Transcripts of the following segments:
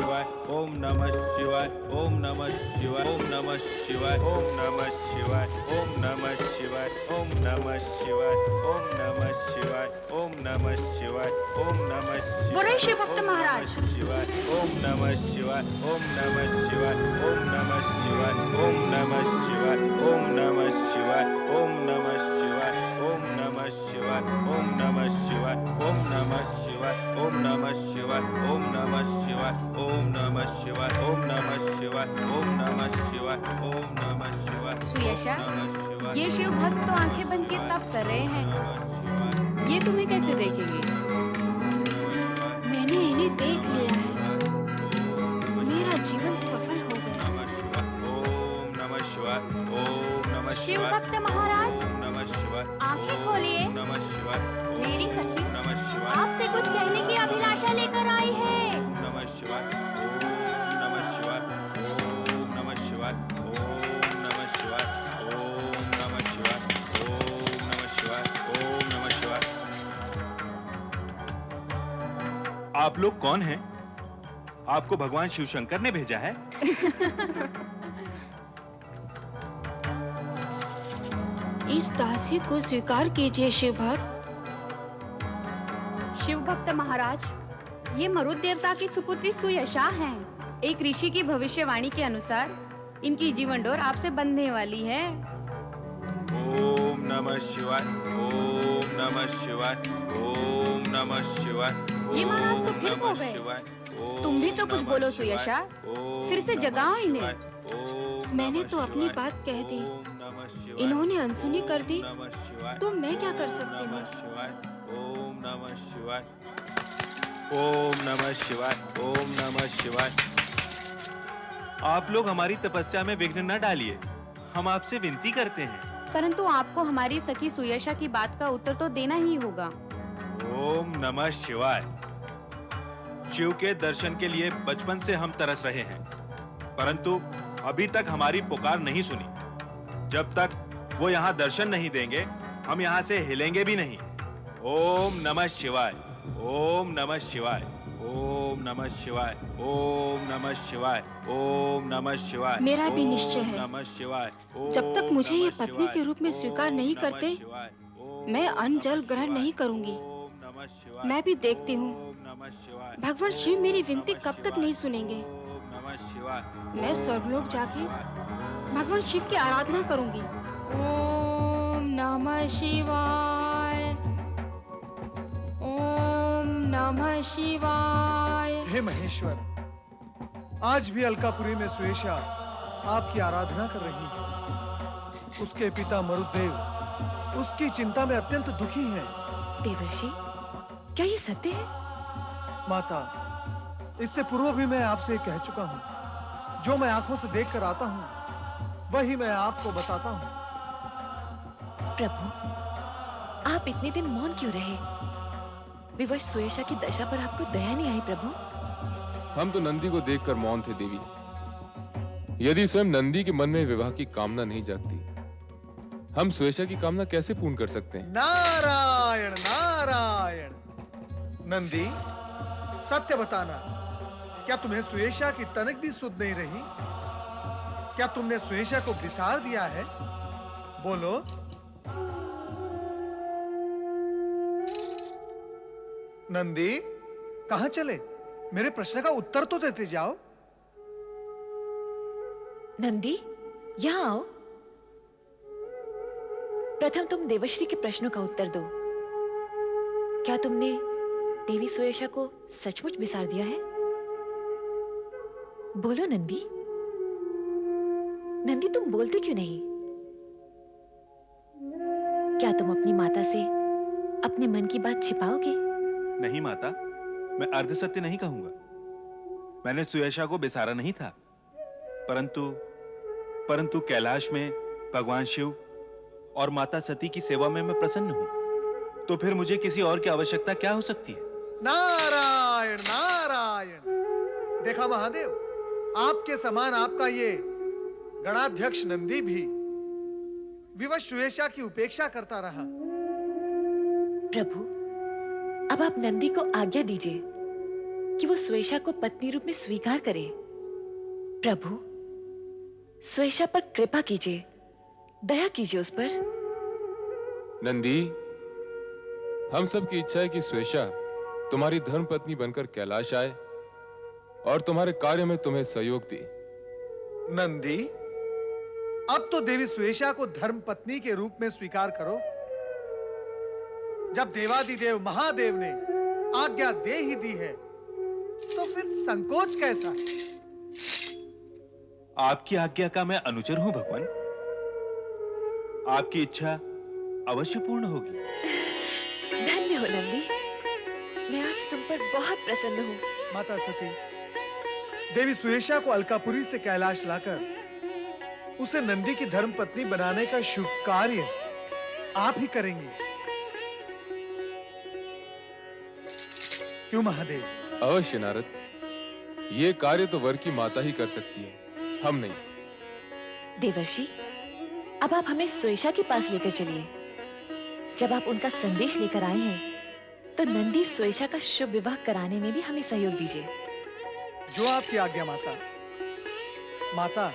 शिवाय ओम नमः शिवाय ओम नमः शिवाय ओम नमः शिवाय ओम नमः शिवाय ओम नमः शिवाय ओम नमः शिवाय ओम नमः शिवाय ओम नमः शिवाय ओम नमः शिवाय बोले शिव भक्त महाराज। शिवाय ओम नमः शिवाय ओम नमः शिवाय ओम नमः शिवाय ओम नमः शिवाय ओम नमः शिवाय ओम नमः शिवाय ओम नमः शिवाय ओम नमः शिवाय ओम नमः शिवाय ओम नमः शिवाय ओम नमः शिवाय ओम नमः शिवाय ओम नमः शिवाय ओम नमः शिवाय ओम नमः शिवाय सुयशा, ये शिव भक्त तो आंखें बंद किए तप कर रहे हैं, ये तुम्हें कैसे देखेंगे? मैंने इन्हें देख लिया है, मेरा जीवन सफल हो गया। ओम नमः शिवाय ओम नमः शिव शिवाय भक्त महाराज, ओम नमः शिवाय आंखें खोलिए। ओम नमः शिवाय मेरी सखी ओम नमः शिवाय आपसे कुछ कहने की अभिलाषा लेकर आई है। ओम नमः शिवाय ओम नमः शिवाय ओम नमः शिवाय ओम नमः शिवाय ओम नमः शिवाय ओम नमः शिवाय ओम नमः शिवाय। आप लोग कौन हैं? आपको भगवान शिव शंकर ने भेजा है? इस दासी को स्वीकार कीजिए शिव भक्त। शिव भक्त महाराज, ये मरुत देवता की सुपुत्री सुयशा हैं। एक ऋषि की भविष्यवाणी के अनुसार इनकी जीवन डोर आपसे बंधने वाली है। ओम नमः शिवाय ओम नमः शिवाय ओम नमः शिवाय। ये महाराज तो फिर ओम हो नमः गए। शिवाय, ओम तुम भी तो कुछ नमः बोलो शिवाय, सुयशा, ओम फिर से नमः जगाओ इन्हें। शिवाय, ओम मैंने नमः तो अपनी शिवाय, बात कह दी। ओम नमः शिवाय, इन्होंने अनसुनी कर दी, ओम नमः शिवाय, तो मैं क्या कर ओम सकती नमः हूँ? शिवाय, ओम नमः शिवाय, ओम नमः शिवाय, ओम नमः शिवाय। आप लोग हमारी तपस्या में विघ्न न डालिए, हम आपसे विनती करते हैं। परंतु आपको हमारी सखी सुयशा की बात का उत्तर तो देना ही होगा। ओम नमः शिवाय। शिव के दर्शन के लिए बचपन से हम तरस रहे हैं, परंतु अभी तक हमारी पुकार नहीं सुनी। जब तक वो यहाँ दर्शन नहीं देंगे, हम यहाँ से हिलेंगे भी नहीं। ओम नमः शिवाय, ओम नमः शिवाय, ओम नमः शिवाय, ओम नमः शिवाय, ओम नमः शिवाय। मेरा भी निश्चय है। ओम नमः शिवाय, जब तक ओम मुझे ये नमः पत्नी के शिवाय, रूप में स्वीकार नहीं ओम करते, नमः शिवाय, ओम मैं अन्न नमः जल ग्रहण शिवाय, नहीं करूंगी। ओम नमः शिवाय, मैं भी देखती हूँ ओम नमः शिवाय, भगवान शिव मेरी विनती ओम कब नमः तक नहीं सुनेंगे। ओम नमः शिवाय, मैं स्वर्गलोक जाके भगवान शिव की आराधना करूंगी। ओम नमः शिवाय, ओम नमः शिवाय। हे महेश्वर, आज भी अलकापुरी में सुयशा आपकी आराधना कर रही है। उसके पिता मरुदेव उसकी चिंता में अत्यंत दुखी हैं। देवर्षि, क्या ये सत्य है? माता, इससे पूर्व भी मैं आपसे कह चुका हूँ। जो मैं आंखों से देख कर आता हूँ, वही मैं आपको बताता हूँ। प्रभु, आप इतने दिन मौन क्यों रहे? विवश सुयशा की दशा पर आपको दया नहीं आई प्रभु? हम तो नंदी को देखकर मौन थे देवी। यदि स्वयं नंदी के मन में विवाह की कामना नहीं जागती, हम सुयशा की कामना कैसे पूर्ण कर सकते हैं? नारायण नारायण। नंदी, सत्य बताना, क्या तुम्हें सुयशा की तनक भी सुध नहीं रही? क्या तुमने सुयशा को बिसार दिया है? बोलो। नंदी, कहां चले? मेरे प्रश्न का उत्तर तो देते जाओ। नंदी, यहाँ आओ। प्रथम तुम देवश्री के प्रश्नों का उत्तर दो। क्या तुमने देवी सुयशा को सचमुच बिसार दिया है? बोलो नंदी। नंदी, तुम बोलते क्यों नहीं? क्या तुम अपनी माता से अपने मन की बात छिपाओगे? नहीं माता, मैं अर्ध सत्य नहीं कहूंगा। मैंने सुयशा को बिसारा नहीं था, परंतु कैलाश में भगवान शिव और माता सती की सेवा में मैं प्रसन्न हूं। तो फिर मुझे किसी और की आवश्यकता क्या हो सकती है? नारायण नारायण। देखा महादेव, आपके समान आपका ये गणाध्यक्ष नंदी भी विवश सुयशा की उपेक्षा करता रहा। प्रभु, अब आप नंदी को आज्ञा दीजिए कि वो स्वेशा को पत्नी रूप में स्वीकार करे। प्रभु, स्वेशा पर कृपा कीजिए, दया कीजिए उस पर। नंदी, हम सब की इच्छा है कि स्वेशा तुम्हारी धर्म पत्नी बनकर कैलाश आए और तुम्हारे कार्य में तुम्हें सहयोग दे। नंदी, अब तो देवी स्वेशा को धर्म पत्नी के रूप में स्वीकार करो। जब देवादिदेव महादेव ने आज्ञा दे ही दी है, तो फिर संकोच कैसा? आपकी आज्ञा का मैं अनुचर हूं भगवान। आपकी इच्छा अवश्य पूर्ण होगी। धन्य हो नंदी, मैं आज तुम पर बहुत प्रसन्न हूँ। माता सती, देवी सुयेशा को अलकापुरी से कैलाश लाकर उसे नंदी की धर्म पत्नी बनाने का शुभ कार्य आप ही करेंगे, क्यों महादेव? अवश्य नारद, ये कार्य तो वर की माता ही कर सकती है, हम नहीं। देवर्षि, अब आप हमें स्वेशा के पास लेकर चलिए। जब आप उनका संदेश लेकर आए हैं, तो नंदी स्वेशा का शुभ विवाह कराने में भी हमें सहयोग दीजिए। जो आपकी आज्ञा माता। माता,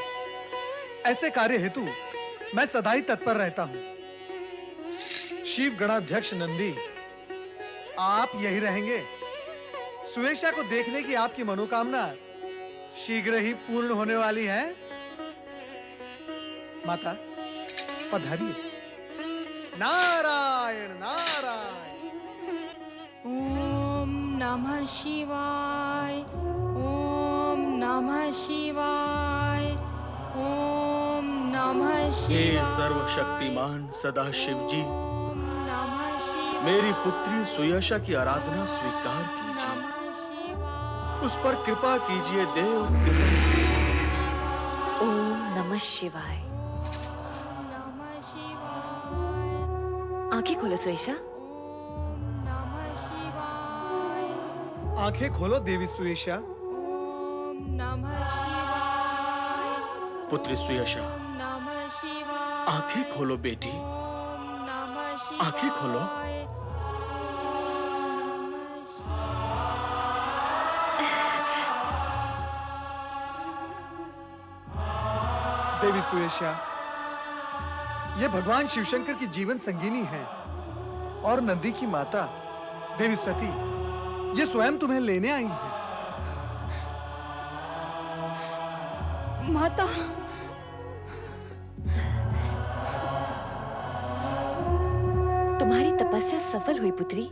ऐसे कार्य हेतु मैं सदा ही तत्पर रहता हूं। शिव गणाध्यक्ष नंदी, आप यही रहेंगे? सुवेशा को देखने की आपकी मनोकामना शीघ्र ही पूर्ण होने वाली है। माता, पधारिए। नारायण नारायण। ओम नमः शिवाय, ओम नमः शिवाय, ओम नमः हे शिवाय। सर्वशक्तिमान सदाशिव जी, ओम नमः शिवाय, मेरी पुत्री सुयशा की आराधना स्वीकार कीजिए। नमः शिवाय। उस पर कृपा कीजिए देव, कृपा कीजिए। ओम नमः शिवाय। नमः शिवाय, आंखें खोलो स्वेशा। नमः शिवाय, आंखें खोलो देवी सुयेशा। ओम नमः शिवाय, पुत्री सुयशा, नमः शिवाय। आंखें खोलो बेटी, ओम नमः शिवाय। आंखें खोलो। देवी सुयेशा, ये भगवान शिवशंकर की जीवन संगिनी है और नंदी की माता देवी सती ये स्वयं तुम्हें लेने आई है। माता, तुम्हारी तपस्या सफल हुई पुत्री।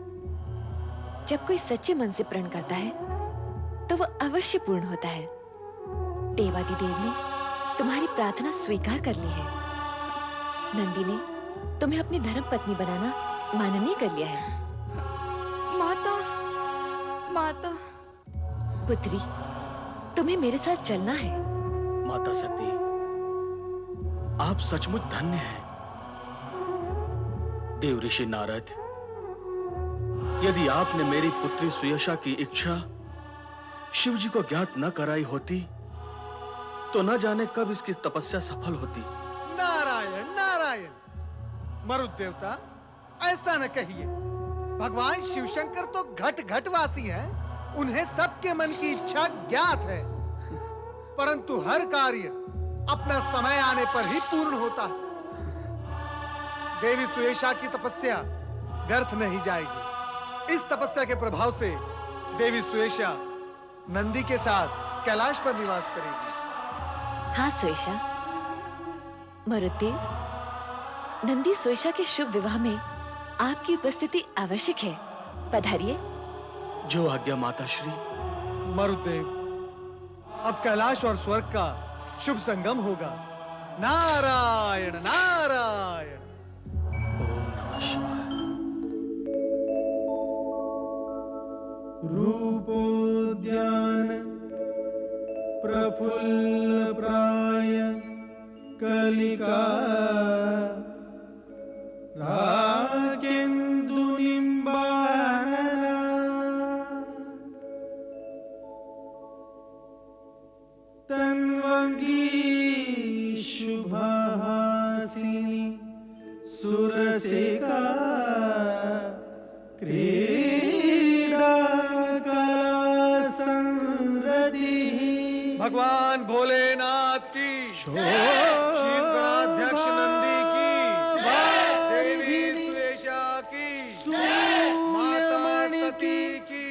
जब कोई सच्चे मन से प्रण करता है, तो वो अवश्य पूर्ण होता है। देवादिदेव ने तुम्हारी प्रार्थना स्वीकार कर ली है। नंदी ने तुम्हें अपनी धर्म पत्नी बनाना माननीय कर लिया है। माता, माता। पुत्री, तुम्हें मेरे साथ चलना है। माता सती, आप सचमुच धन्य हैं। देव ऋषि नारद, यदि आपने मेरी पुत्री सुयशा की इच्छा शिव जी को ज्ञात न कराई होती, तो न जाने कब इसकी तपस्या सफल होती। नारायण नारायण। मरुत देवता, ऐसा न कहिए। भगवान शिवशंकर तो घट घट वासी हैं। उन्हें सबके मन की इच्छा ज्ञात है, परंतु हर कार्य अपना समय आने पर ही पूर्ण होता है। देवी सुयेशा की तपस्या व्यर्थ नहीं जाएगी। इस तपस्या के प्रभाव से देवी सुयेशा नंदी के साथ कैलाश पर निवास करेगी। हाँ स्वेशा। मरुदेव, नंदी स्वेशा के शुभ विवाह में आपकी उपस्थिति आवश्यक है। पधारिए। जो आज्ञा माता श्री। मरुदेव, अब कैलाश और स्वर्ग का शुभ संगम होगा। नारायण नारायण। ओम नमः शिवाय। रूपोद्यान प्रफुल्ल प्राय कलिका राकेन्दु निम्बानना तन्वंगी शुभहासिनी सुरसेका क्रीडा कला संरतिः भगवान भोलेनाथ की, शिव गणाध्यक्ष नंदी की, देवी सुरेशा की, माता सती की,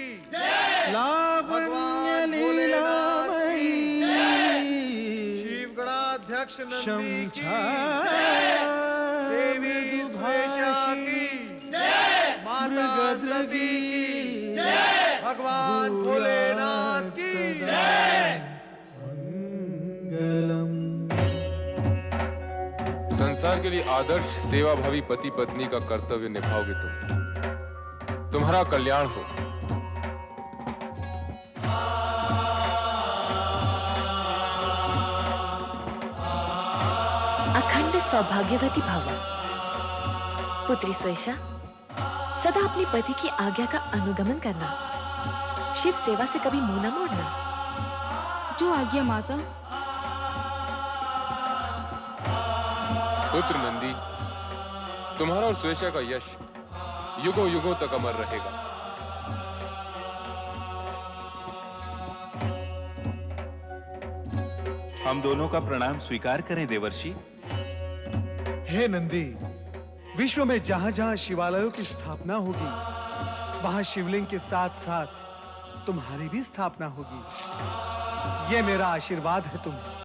भगवान भोलेनाथ की, शिव गणाध्यक्ष नंदी की, देवी सुरेशा की, माता सती की, भगवान भोलेनाथ की। संसार के लिए आदर्श सेवाभावी पति पत्नी का कर्तव्य निभाओगे तुम। तुम्हारा कल्याण हो। अखंड सौभाग्यवती भव। पुत्री स्वेशा, सदा अपने पति की आज्ञा का अनुगमन करना, शिव सेवा से कभी मुंह न मोड़ना। जो आज्ञा माता। पुत्र नंदी, तुम्हारा और स्वेशा का यश युगों युगों तक अमर रहेगा। हम दोनों का प्रणाम स्वीकार करें देवर्षि। हे नंदी, विश्व में जहां जहां शिवालयों की स्थापना होगी, वहां शिवलिंग के साथ साथ तुम्हारी भी स्थापना होगी। ये मेरा आशीर्वाद है तुम्हें।